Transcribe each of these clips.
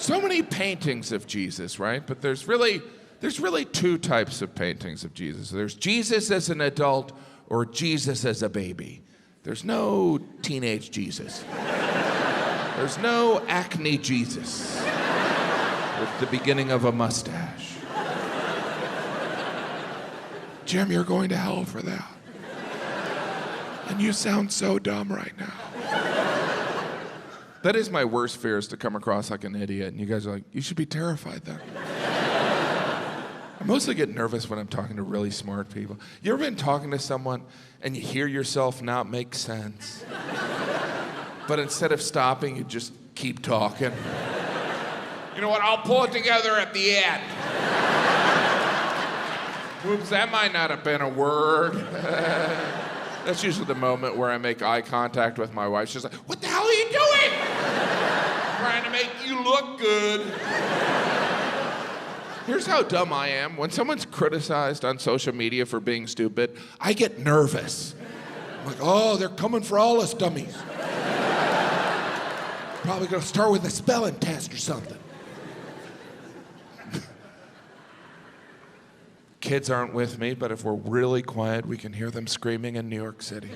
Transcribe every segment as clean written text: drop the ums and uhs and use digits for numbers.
So many paintings of Jesus, right? But there's really two types of paintings of Jesus. There's Jesus as an adult or Jesus as a baby. There's no teenage Jesus. There's no acne Jesus with the beginning of a mustache. Jim, you're going to hell for that. And you sound so dumb right now. That is my worst fear, is to come across like an idiot, and you guys are like, you should be terrified then. I mostly get nervous when I'm talking to really smart people. You ever been talking to someone and you hear yourself not make sense? But instead of stopping, you just keep talking. You know what, I'll pull it together at the end. Oops, that might not have been a word. That's usually the moment where I make eye contact with my wife. She's like, what the hell are you doing? Trying to make you look good. Here's how dumb I am. When someone's criticized on social media for being stupid, I get nervous. I'm like, oh, they're coming for all us dummies. Probably gonna start with a spelling test or something. Kids aren't with me, but if we're really quiet, we can hear them screaming in New York City.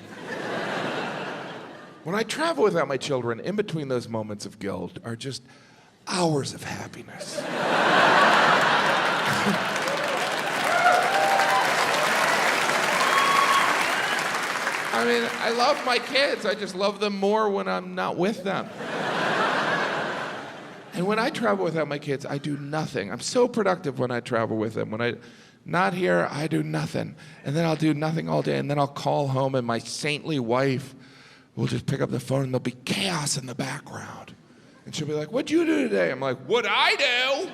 When I travel without my children, in between those moments of guilt are just hours of happiness. I mean, I love my kids. I just love them more when I'm not with them. And when I travel without my kids, I do nothing. I'm so productive when I travel with them. When I'm not here, I do nothing. And then I'll do nothing all day, and then I'll call home, and my saintly wife will just pick up the phone, and there'll be chaos in the background. And she'll be like, what'd you do today? I'm like, what'd I do?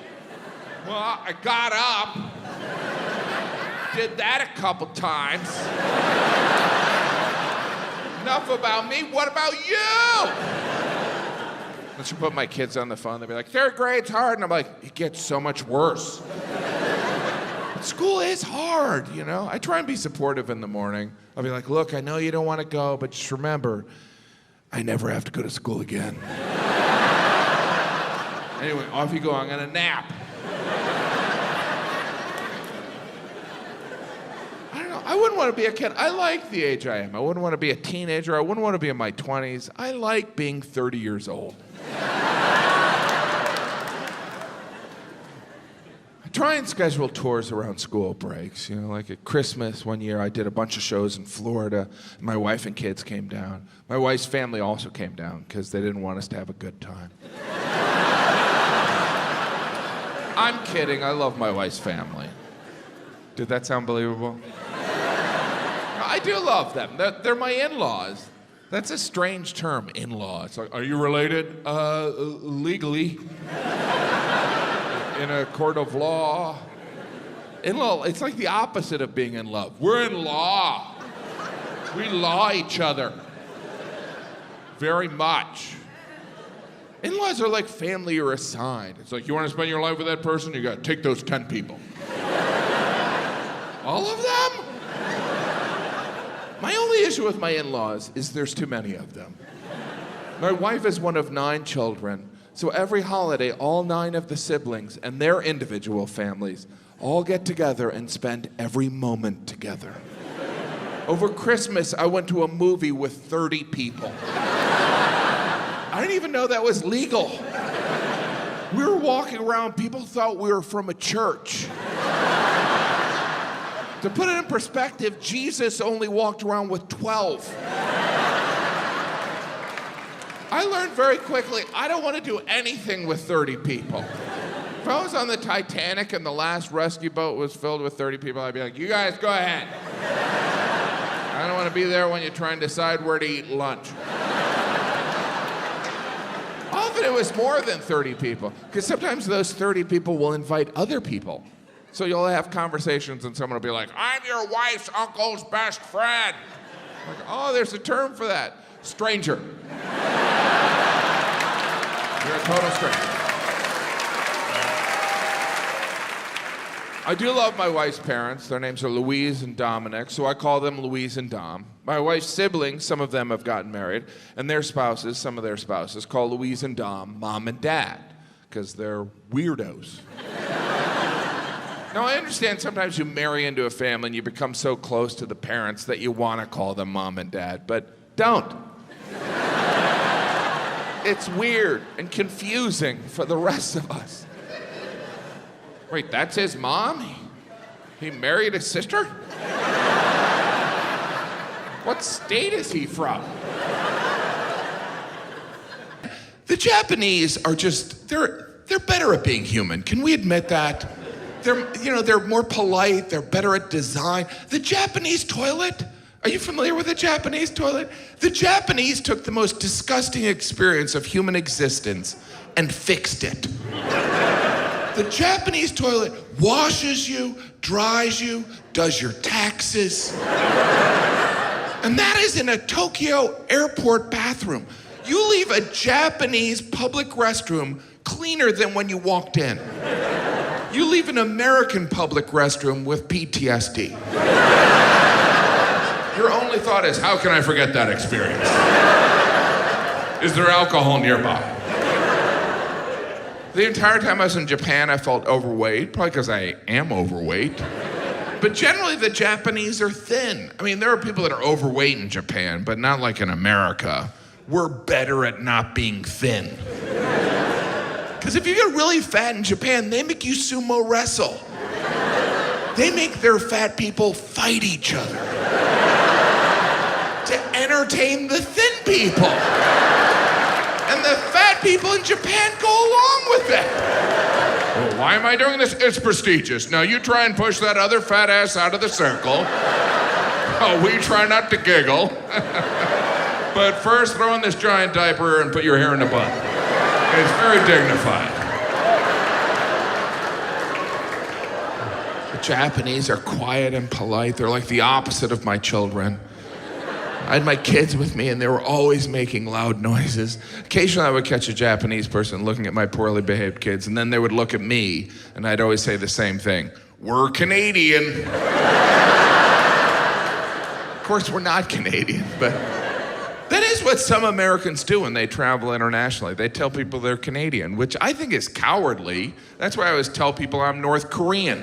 Well, I got up, did that a couple times. Enough about me, what about you? Then she'll put my kids on the phone, they'll be like, third grade's hard, and I'm like, it gets so much worse. School is hard, you know? I try and be supportive in the morning. I'll be like, look, I know you don't want to go, but just remember, I never have to go to school again. Anyway, off you go, I'm gonna nap. I don't know, I wouldn't want to be a kid. I like the age I am. I wouldn't want to be a teenager. I wouldn't want to be in my 20s. I like being 30 years old. Try and schedule tours around school breaks. You know, like at Christmas one year, I did a bunch of shows in Florida. And my wife and kids came down. My wife's family also came down because they didn't want us to have a good time. I'm kidding. I love my wife's family. Did that sound believable? I do love them. They're my in-laws. That's a strange term, in-law. It's like, are you related? Legally. In a court of law. In-law, it's like the opposite of being in love. We're in law. We law each other. Very much. In-laws are like family you're assigned. It's like, you want to spend your life with that person? You got to take those 10 people. All of them? My only issue with my in-laws is there's too many of them. My wife is one of 9 children. So every holiday, all 9 of the siblings and their individual families all get together and spend every moment together. Over Christmas, I went to a movie with 30 people. I didn't even know that was legal. We were walking around, people thought we were from a church. To put it in perspective, Jesus only walked around with 12. I learned very quickly, I don't want to do anything with 30 people. If I was on the Titanic and the last rescue boat was filled with 30 people, I'd be like, you guys go ahead. I don't want to be there when you try and decide where to eat lunch. Often it was more than 30 people, because sometimes those 30 people will invite other people. So you'll have conversations and someone will be like, I'm your wife's uncle's best friend. Like, oh, there's a term for that. Stranger. You're a total stranger. I do love my wife's parents. Their names are Louise and Dominic, so I call them Louise and Dom. My wife's siblings, some of them have gotten married, and their spouses, some of their spouses, call Louise and Dom Mom and Dad, because they're weirdos. Now, I understand sometimes you marry into a family and you become so close to the parents that you want to call them mom and dad, but don't. It's weird and confusing for the rest of us. Wait, that's his mom? He married his sister? What state is he from? The Japanese are just, they're better at being human. Can we admit that? They're more polite, they're better at design. The Japanese toilet, are you familiar with the Japanese toilet? The Japanese took the most disgusting experience of human existence and fixed it. The Japanese toilet washes you, dries you, does your taxes. And that is in a Tokyo airport bathroom. You leave a Japanese public restroom cleaner than when you walked in. You leave an American public restroom with PTSD. Your only thought is, how can I forget that experience? Is there alcohol nearby? The entire time I was in Japan, I felt overweight, probably because I am overweight. But generally, the Japanese are thin. I mean, there are people that are overweight in Japan, but not like in America. We're better at not being thin. Because if you get really fat in Japan, they make you sumo wrestle. They make their fat people fight each other to entertain the thin people. And the fat people in Japan go along with it. Well, why am I doing this? It's prestigious. Now you try and push that other fat ass out of the circle. Oh, we try not to giggle. But first, throw in this giant diaper and put your hair in a bun. It's very dignified. The Japanese are quiet and polite. They're like the opposite of my children. I had my kids with me and they were always making loud noises. Occasionally I would catch a Japanese person looking at my poorly behaved kids, and then they would look at me and I'd always say the same thing. We're Canadian. Of course, we're not Canadian, but that is what some Americans do when they travel internationally. They tell people they're Canadian, which I think is cowardly. That's why I always tell people I'm North Korean.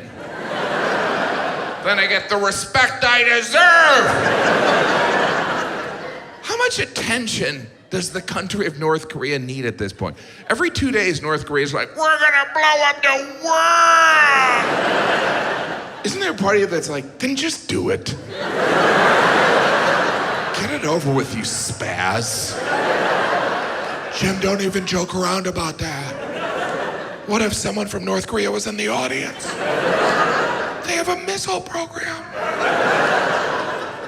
Then I get the respect I deserve. How much attention does the country of North Korea need at this point? Every 2 days, North Korea's like, we're gonna blow up the world! Isn't there a part of you that's like, then just do it? Get it over with, you spaz. Jim, don't even joke around about that. What if someone from North Korea was in the audience? They have a missile program.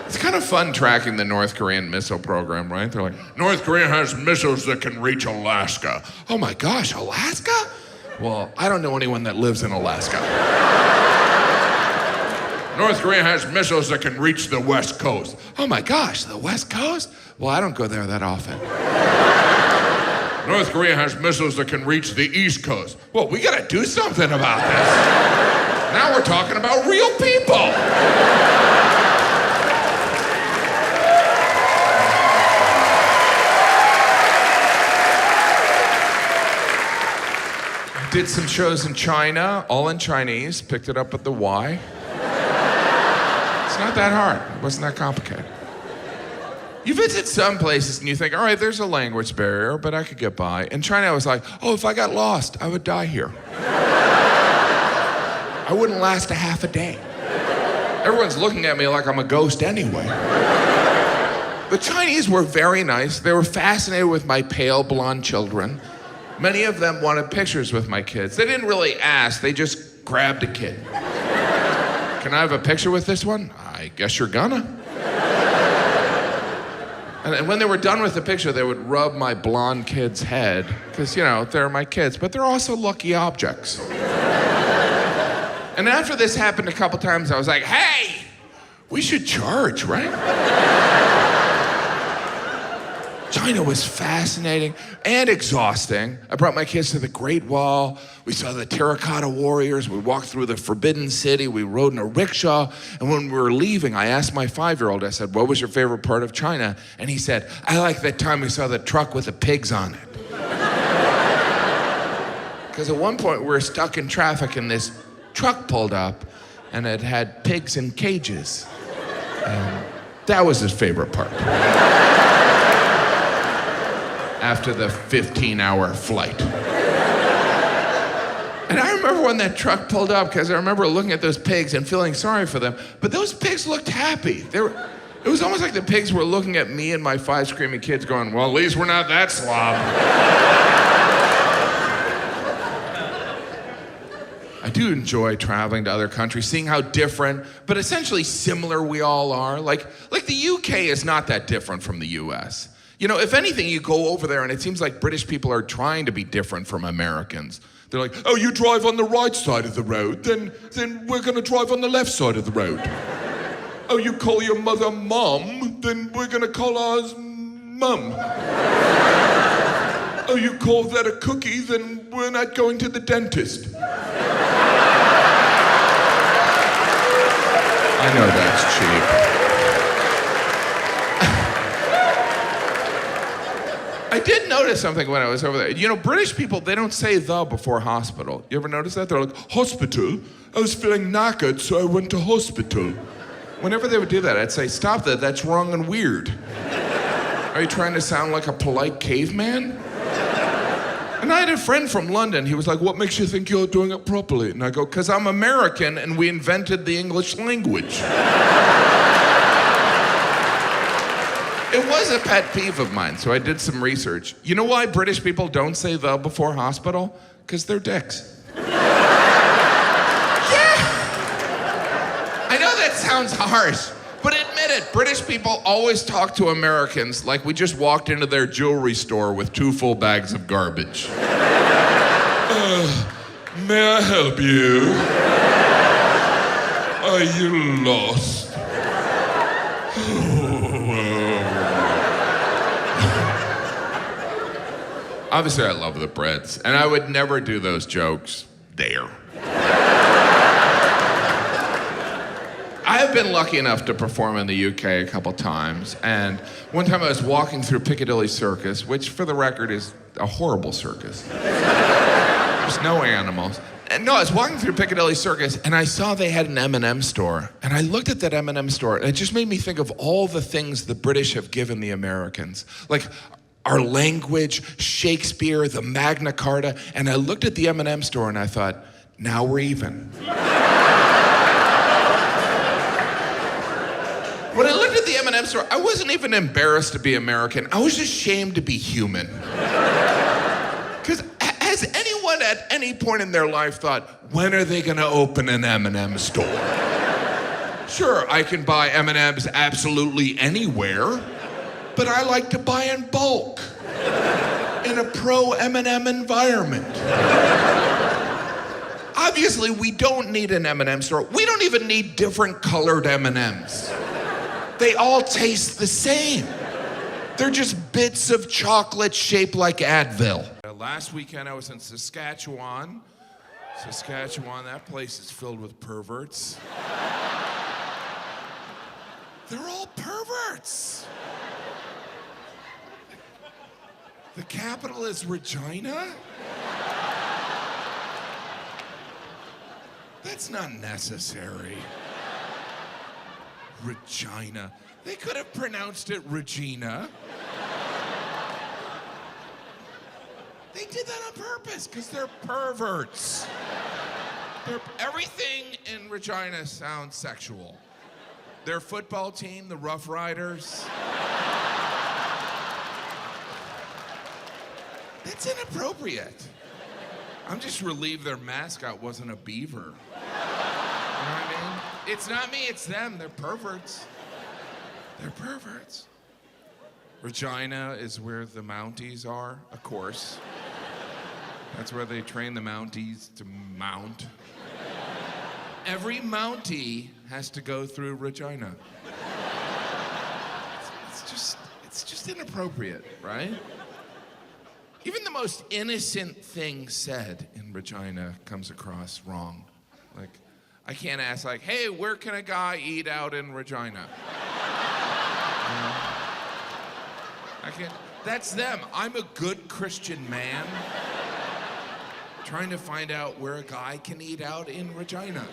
It's kind of fun tracking the North Korean missile program, right? They're like, North Korea has missiles that can reach Alaska. Oh my gosh, Alaska? Well, I don't know anyone that lives in Alaska. North Korea has missiles that can reach the West Coast. Oh my gosh, the West Coast? Well, I don't go there that often. North Korea has missiles that can reach the East Coast. Well, we gotta do something about this. Now we're talking about real people. Did some shows in China, all in Chinese, picked it up at the Y. It's not that hard. It wasn't that complicated. You visit some places and you think, all right, there's a language barrier, but I could get by. In China, I was like, oh, if I got lost, I would die here. I wouldn't last a half a day. Everyone's looking at me like I'm a ghost anyway. The Chinese were very nice. They were fascinated with my pale blonde children. Many of them wanted pictures with my kids. They didn't really ask, they just grabbed a kid. Can I have a picture with this one? I guess you're gonna. And when they were done with the picture, they would rub my blonde kid's head, because, you know, they're my kids, but they're also lucky objects. And after this happened a couple times, I was like, hey, we should charge, right? China was fascinating and exhausting. I brought my kids to the Great Wall. We saw the terracotta warriors. We walked through the Forbidden City. We rode in a rickshaw. And when we were leaving, I asked my 5-year-old, I said, what was your favorite part of China? And he said, I like that time we saw the truck with the pigs on it. Because at one point we were stuck in traffic and this truck pulled up and it had pigs in cages. And that was his favorite part. After the 15-hour flight. And I remember when that truck pulled up, because I remember looking at those pigs and feeling sorry for them, but those pigs looked happy. It was almost like the pigs were looking at me and my 5 screaming kids going, well, at least we're not that slob. I do enjoy traveling to other countries, seeing how different, but essentially similar we all are. Like the UK is not that different from the US. You know, if anything, you go over there and it seems like British people are trying to be different from Americans. They're like, oh, you drive on the right side of the road, then we're gonna drive on the left side of the road. Oh, you call your mother Mom, then we're gonna call ours Mum. Oh, you call that a cookie, then we're not going to the dentist. I know that's cheap. I did notice something when I was over there. You know, British people, they don't say the before hospital. You ever notice that? They're like, hospital? I was feeling knackered, so I went to hospital. Whenever they would do that, I'd say, stop that, that's wrong and weird. Are you trying to sound like a polite caveman? And I had a friend from London, he was like, what makes you think you're doing it properly? And I go, because I'm American and we invented the English language. It was a pet peeve of mine, so I did some research. You know why British people don't say the before hospital? Because they're dicks. Yeah! I know that sounds harsh, but admit it, British people always talk to Americans like we just walked into their jewelry store with 2 full bags of garbage. May I help you? Are you lost? Obviously, I love the Brits, and I would never do those jokes there. I have been lucky enough to perform in the UK a couple times, and one time I was walking through Piccadilly Circus, which, for the record, is a horrible circus. There's no animals. And no, I was walking through Piccadilly Circus, and I saw they had an M&M store, and I looked at that M&M store, and it just made me think of all the things the British have given the Americans. Like, our language, Shakespeare, the Magna Carta, and I looked at the M&M store and I thought, now we're even. When I looked at the M&M store, I wasn't even embarrassed to be American. I was ashamed to be human. Because has anyone at any point in their life thought, when are they gonna open an M&M store? Sure, I can buy M&Ms absolutely anywhere, but I like to buy in bulk, in a pro-M&M environment. Obviously, we don't need an M&M store. We don't even need different colored M&Ms. They all taste the same. They're just bits of chocolate shaped like Advil. Last weekend, I was in Saskatchewan. That place is filled with perverts. They're all perverts. The capital is Regina? That's not necessary. Regina. They could have pronounced it Regina. They did that on purpose because they're perverts. Everything in Regina sounds sexual. Their football team, the Rough Riders. That's inappropriate. I'm just relieved their mascot wasn't a beaver. You know what I mean? It's not me, it's them. They're perverts. They're perverts. Regina is where the Mounties are, of course. That's where they train the Mounties to mount. Every Mountie has to go through Regina. It's just inappropriate, right? Even the most innocent thing said in Regina comes across wrong. Like, I can't ask, like, hey, where can a guy eat out in Regina? You know? I can't. That's them. I'm a good Christian man. trying to find out where a guy can eat out in Regina.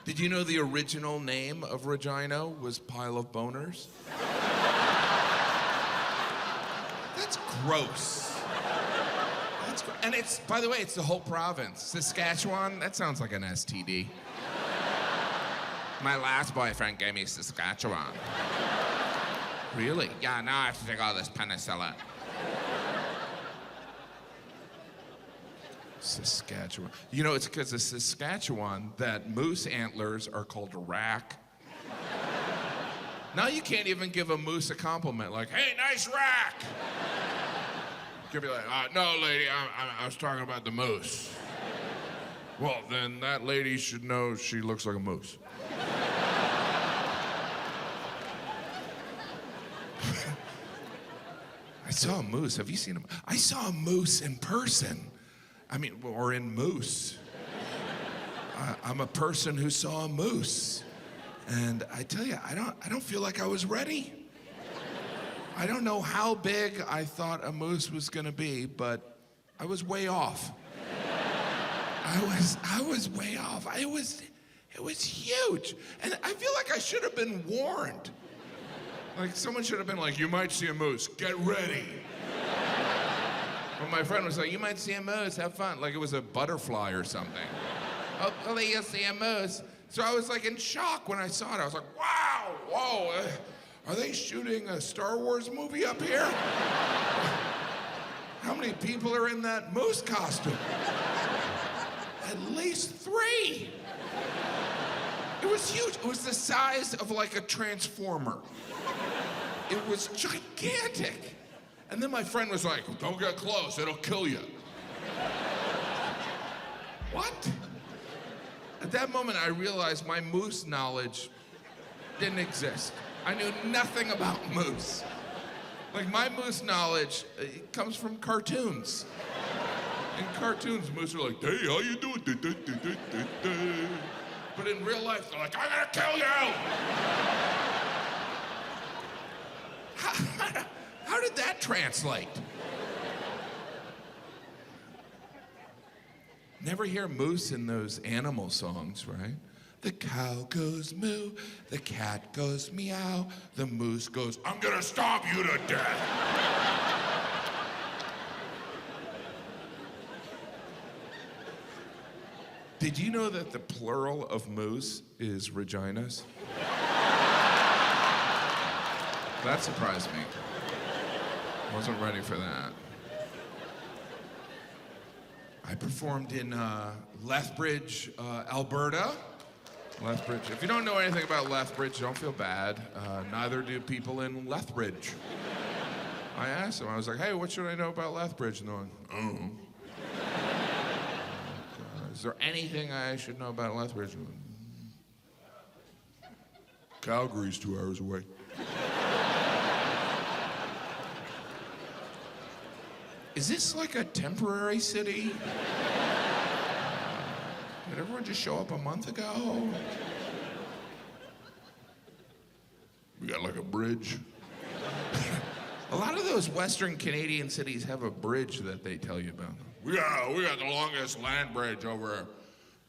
Did you know the original name of Regina was Pile of Boners? That's gross. And it's, by the way, it's the whole province. Saskatchewan, that sounds like an STD. My last boyfriend gave me Saskatchewan. Really? Yeah, now I have to take all this penicillin. Saskatchewan. You know, it's because of Saskatchewan that moose antlers are called a rack. Now you can't even give a moose a compliment like, hey, nice rack. You can be like, no, lady, I was talking about the moose. Well, then that lady should know she looks like a moose. I saw a moose. Have you seen him? I saw a moose in person. I mean, or in moose. I'm a person who saw a moose. And I tell you, I don't feel like I was ready. I don't know how big I thought a moose was gonna be, but I was way off. I was way off. It was huge. And I feel like I should have been warned. Like someone should have been like, you might see a moose, get ready. But my friend was like, you might see a moose, have fun. Like it was a butterfly or something. Hopefully you'll see a moose. So I was like in shock when I saw it. I was like, wow, whoa, are they shooting a Star Wars movie up here? How many people are in that moose costume? At least 3. It was huge. It was the size of like a transformer. It was gigantic. And then my friend was like, don't get close, it'll kill you. What? At that moment, I realized my moose knowledge didn't exist. I knew nothing about moose. Like my moose knowledge it comes from cartoons. In cartoons, moose are like, hey, how you doing? But in real life, they're like, I'm gonna kill you! How did that translate? Never hear moose in those animal songs, right? The cow goes moo, the cat goes meow, the moose goes, I'm gonna stomp you to death. Did you know that the plural of moose is Reginas? That surprised me. Wasn't ready for that. I performed in Lethbridge, Alberta. Lethbridge. If you don't know anything about Lethbridge, don't feel bad. Neither do people in Lethbridge. I asked them, I was like, hey, what should I know about Lethbridge? And they're like, oh. Is there anything I should know about Lethbridge? Calgary's 2 hours away. Is this like a temporary city? Did everyone just show up a month ago? We got like a bridge. A lot of those Western Canadian cities have a bridge that they tell you about. We got the longest land bridge over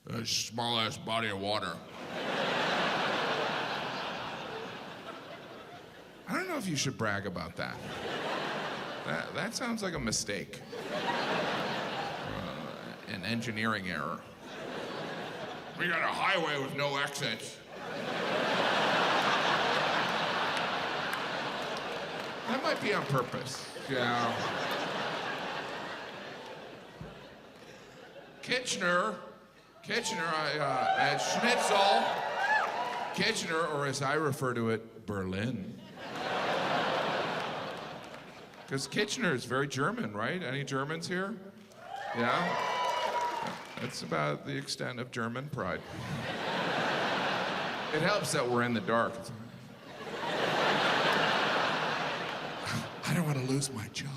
the smallest body of water. I don't know if you should brag about that. That sounds like a mistake. An engineering error. We got a highway with no exits. That might be on purpose. Yeah. Kitchener, at Schnitzel. Kitchener, or as I refer to it, Berlin. Because Kitchener is very German, right? Any Germans here? Yeah? That's about the extent of German pride. It helps that we're in the dark. I don't want to lose my job.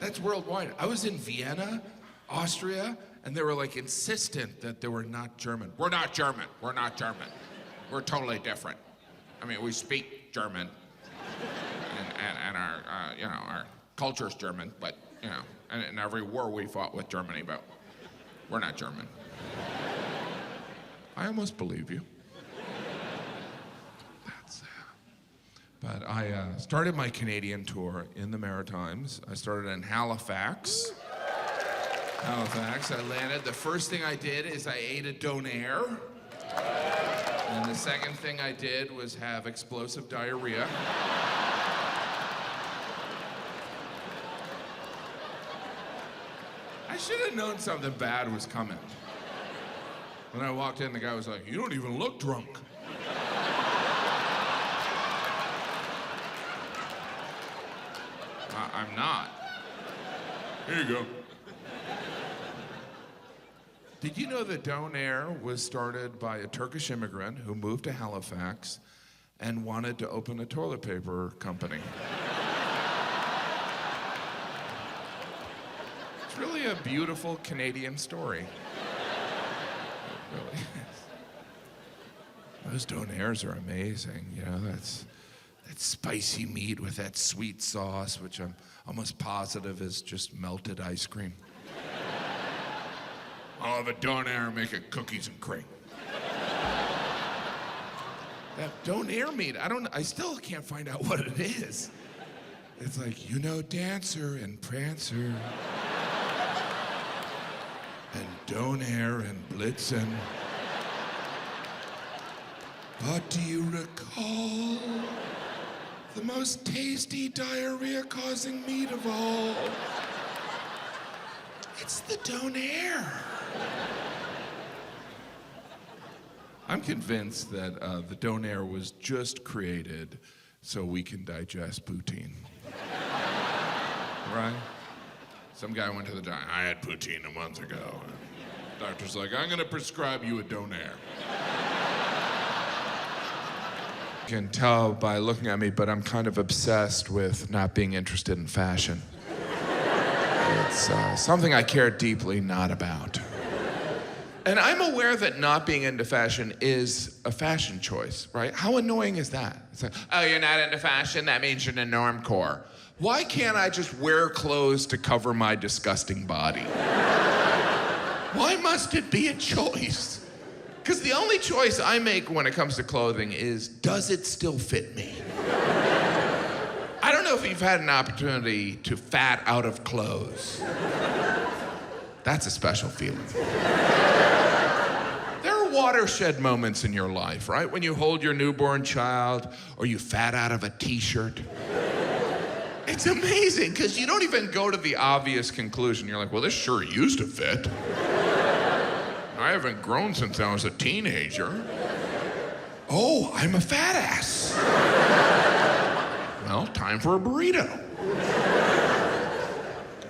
That's worldwide. I was in Vienna, Austria, and they were like insistent that they were not German. We're not German. We're not German. We're totally different. I mean, we speak German, and our, our culture's German, but, and in every war we fought with Germany, but we're not German. I almost believe you. But I started my Canadian tour in the Maritimes. I started in Halifax. I landed. The first thing I did is I ate a donaire. And the second thing I did was have explosive diarrhea. I should have known something bad was coming. When I walked in, the guy was like, "You don't even look drunk." I'm not. Here you go. Did you know that Donaire was started by a Turkish immigrant who moved to Halifax and wanted to open a toilet paper company? It's really a beautiful Canadian story. It really is. Those Donaires are amazing. That's spicy meat with that sweet sauce, which I'm almost positive is just melted ice cream. I'll have a donaire and make it cookies and cream. That donaire meat, I still can't find out what it is. It's like, Dancer and Prancer and Donaire and Blitzen. But do you recall the most tasty diarrhea-causing meat of all? It's the donaire. I'm convinced that the donaire was just created so we can digest poutine. Right? Some guy went to the doctor. I had poutine a month ago. And the doctor's like, I'm gonna prescribe you a donaire. You can tell by looking at me, but I'm kind of obsessed with not being interested in fashion. It's something I care deeply not about. And I'm aware that not being into fashion is a fashion choice, right? How annoying is that? It's like, oh, you're not into fashion? That means you're in the normcore. Why can't I just wear clothes to cover my disgusting body? Why must it be a choice? Because the only choice I make when it comes to clothing is, does it still fit me? I don't know if you've had an opportunity to fat out of clothes. That's a special feeling. There are watershed moments in your life, right? When you hold your newborn child or you fat out of a t-shirt. It's amazing because you don't even go to the obvious conclusion. You're like, well, this sure used to fit. I haven't grown since I was a teenager. Oh, I'm a fat ass. Well, time for a burrito.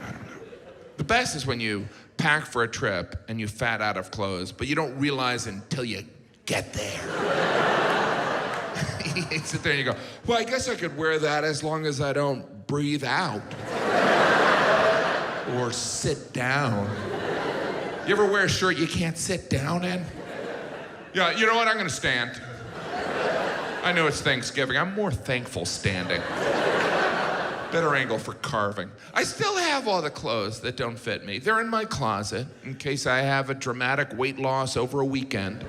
I don't know. The best is when you pack for a trip and you fat out of clothes, but you don't realize until you get there. You sit there and you go, well, I guess I could wear that as long as I don't breathe out. Or sit down. You ever wear a shirt you can't sit down in? Yeah, you know what? I'm gonna stand. I know it's Thanksgiving. I'm more thankful standing. Better angle for carving. I still have all the clothes that don't fit me. They're in my closet in case I have a dramatic weight loss over a weekend.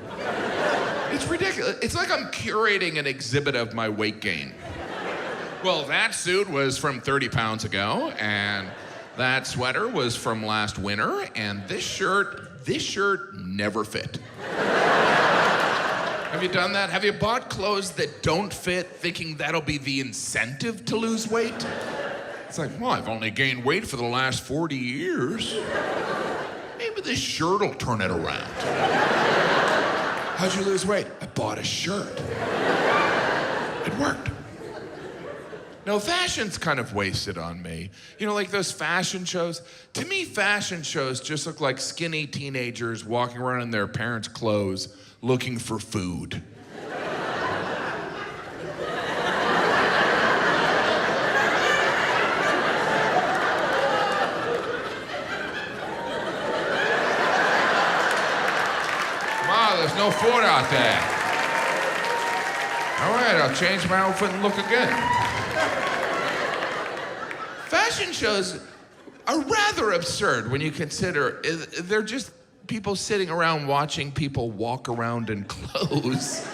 It's ridiculous. It's like I'm curating an exhibit of my weight gain. Well, that suit was from 30 pounds ago, and that sweater was from last winter, and this shirt never fit. Have you done that? Have you bought clothes that don't fit thinking that'll be the incentive to lose weight? It's like, well, I've only gained weight for the last 40 years. Maybe this shirt will turn it around. How'd you lose weight? I bought a shirt. It worked. No, fashion's kind of wasted on me. You know, like those fashion shows. To me, fashion shows just look like skinny teenagers walking around in their parents' clothes looking for food. Wow, there's no food out there. All right, I'll change my outfit and look again. Fashion shows are rather absurd when you consider they're just people sitting around watching people walk around in clothes,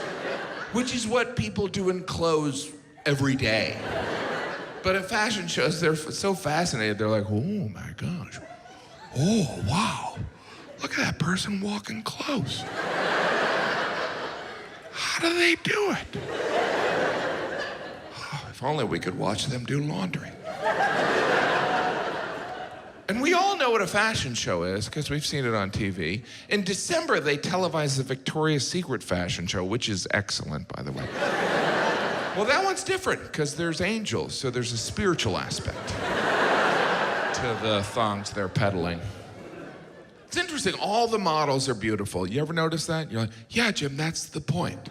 which is what people do in clothes every day. But at fashion shows, they're so fascinated. They're like, oh my gosh. Oh, wow. Look at that person walking close. How do they do it? Oh, if only we could watch them do laundry. And we all know what a fashion show is because we've seen it on TV. In December, they televised the Victoria's Secret fashion show, which is excellent, by the way. Well, that one's different because there's angels, so there's a spiritual aspect to the thongs they're peddling. It's interesting, all the models are beautiful. You ever notice that? You're like, yeah, Jim, that's the point.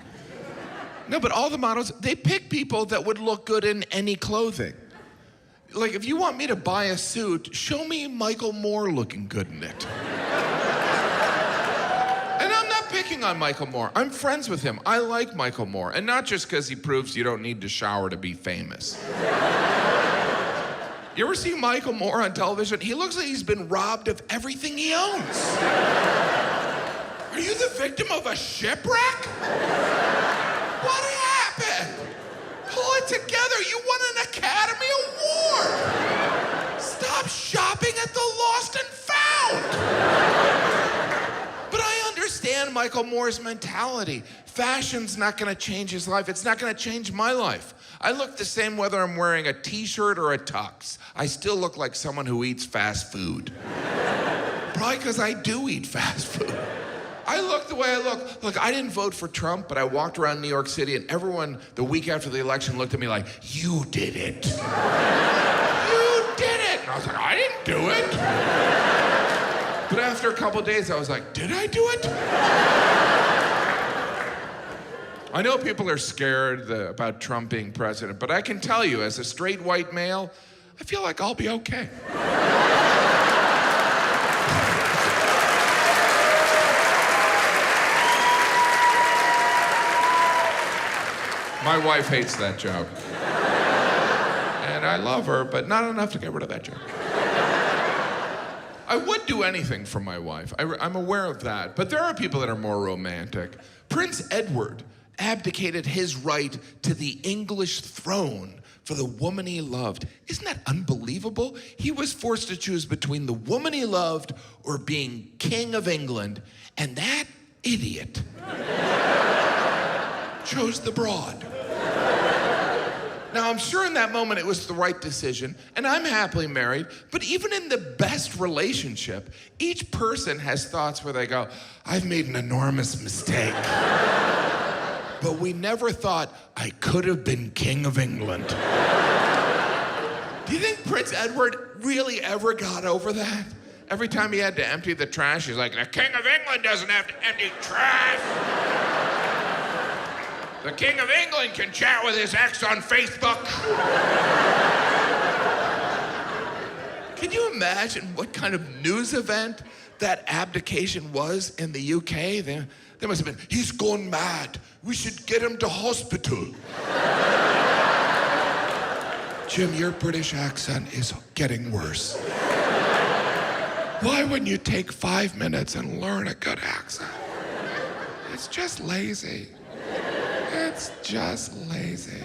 No, but all the models, they pick people that would look good in any clothing. Like, if you want me to buy a suit, show me Michael Moore looking good in it. And I'm not picking on Michael Moore. I'm friends with him. I like Michael Moore. And not just because he proves you don't need to shower to be famous. You ever see Michael Moore on television? He looks like he's been robbed of everything he owns. Are you the victim of a shipwreck? What happened? Pull it together. You won an Academy Award. Stop shopping at the Lost and Found. But I understand Michael Moore's mentality. Fashion's not going to change his life. It's not going to change my life. I look the same whether I'm wearing a t-shirt or a tux. I still look like someone who eats fast food. Probably because I do eat fast food. I look the way I look. Look, I didn't vote for Trump, but I walked around New York City and everyone the week after the election looked at me like, you did it. You did it. And I was like, I didn't do it. But after a couple days, I was like, did I do it? I know people are scared about Trump being president, but I can tell you, as a straight white male, I feel like I'll be okay. My wife hates that joke. And I love her, but not enough to get rid of that joke. I would do anything for my wife. I'm aware of that. But there are people that are more romantic. Prince Edward abdicated his right to the English throne for the woman he loved. Isn't that unbelievable? He was forced to choose between the woman he loved or being King of England. And that idiot chose the broad. Now, I'm sure in that moment it was the right decision, and I'm happily married, but even in the best relationship, each person has thoughts where they go, I've made an enormous mistake. But we never thought I could have been King of England. Do you think Prince Edward really ever got over that? Every time he had to empty the trash, he's like, the King of England doesn't have to empty trash. The King of England can chat with his ex on Facebook. Can you imagine what kind of news event that abdication was in the UK? There must have been, he's gone mad. We should get him to hospital. Jim, your British accent is getting worse. Why wouldn't you take 5 minutes and learn a good accent? It's just lazy. It's just lazy.